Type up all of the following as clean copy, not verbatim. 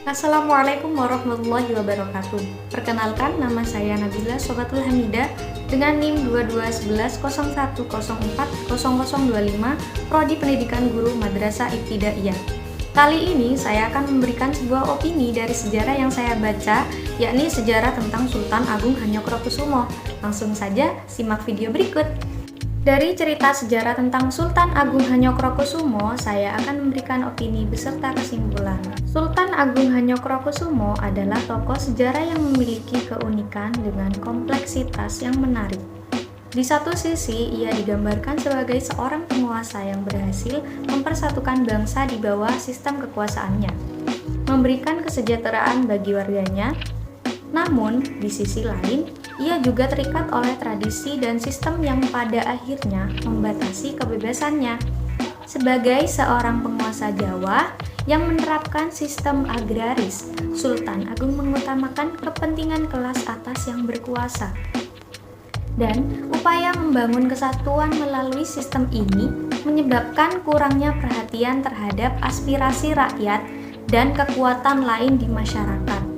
Assalamualaikum warahmatullahi wabarakatuh. Perkenalkan, nama saya Nabila Sobatul Hamidah dengan NIM 221101040025 Prodi Pendidikan Guru Madrasah Ibtidaiyah. Kali ini saya akan memberikan sebuah opini dari sejarah yang saya baca, yakni sejarah tentang Sultan Agung Hanyokrokusumo. Langsung saja simak video berikut. Dari cerita sejarah tentang Sultan Agung Hanyokrokusumo, saya akan memberikan opini beserta kesimpulan. Sultan Agung Hanyokrokusumo adalah tokoh sejarah yang memiliki keunikan dengan kompleksitas yang menarik. Di satu sisi, ia digambarkan sebagai seorang penguasa yang berhasil mempersatukan bangsa di bawah sistem kekuasaannya, memberikan kesejahteraan bagi warganya. Namun, di sisi lain, ia juga terikat oleh tradisi dan sistem yang pada akhirnya membatasi kebebasannya. Sebagai seorang penguasa Jawa yang menerapkan sistem agraris, Sultan Agung mengutamakan kepentingan kelas atas yang berkuasa. Dan upaya membangun kesatuan melalui sistem ini menyebabkan kurangnya perhatian terhadap aspirasi rakyat dan kekuatan lain di masyarakat.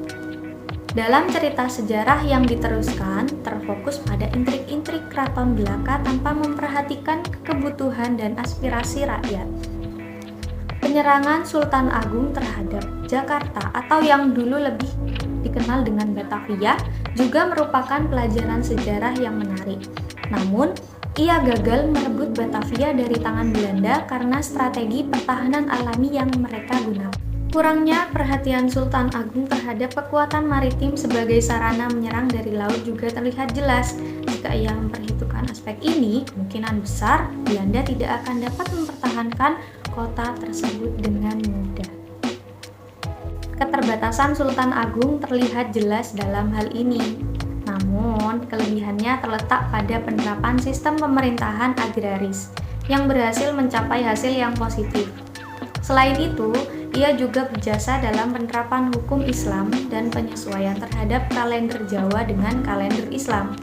Dalam cerita sejarah yang diteruskan, terfokus pada intrik-intrik keraton belaka tanpa memperhatikan kebutuhan dan aspirasi rakyat. Penyerangan Sultan Agung terhadap Jakarta atau yang dulu lebih dikenal dengan Batavia juga merupakan pelajaran sejarah yang menarik. Namun, ia gagal merebut Batavia dari tangan Belanda karena strategi pertahanan alami yang mereka gunakan. Kurangnya perhatian Sultan Agung terhadap kekuatan maritim sebagai sarana menyerang dari laut juga terlihat jelas. Jika ia memperhitungkan aspek ini, kemungkinan besar Belanda tidak akan dapat mempertahankan kota tersebut dengan mudah. Keterbatasan Sultan Agung terlihat jelas dalam hal ini. Namun, kelebihannya terletak pada penerapan sistem pemerintahan agraris yang berhasil mencapai hasil yang positif. Selain itu, ia juga berjasa dalam penerapan hukum Islam dan penyesuaian terhadap kalender Jawa dengan kalender Islam.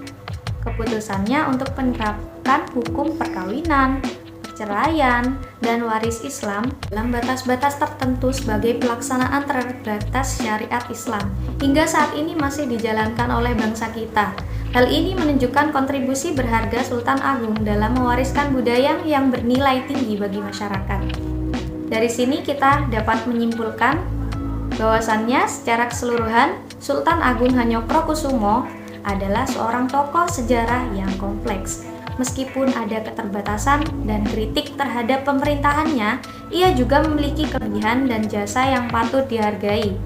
Keputusannya untuk menerapkan hukum perkawinan, perceraian, dan waris Islam dalam batas-batas tertentu sebagai pelaksanaan terbatas syariat Islam hingga saat ini masih dijalankan oleh bangsa kita. Hal ini menunjukkan kontribusi berharga Sultan Agung dalam mewariskan budaya yang bernilai tinggi bagi masyarakat. Dari sini kita dapat menyimpulkan bahwasannya secara keseluruhan Sultan Agung Hanyokrokusumo adalah seorang tokoh sejarah yang kompleks. Meskipun ada keterbatasan dan kritik terhadap pemerintahannya, ia juga memiliki kelebihan dan jasa yang patut dihargai.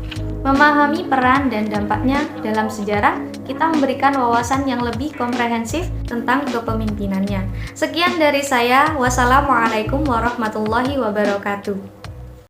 Memahami peran dan dampaknya dalam sejarah, kita memberikan wawasan yang lebih komprehensif tentang kepemimpinannya. Sekian dari saya. Wassalamualaikum warahmatullahi wabarakatuh.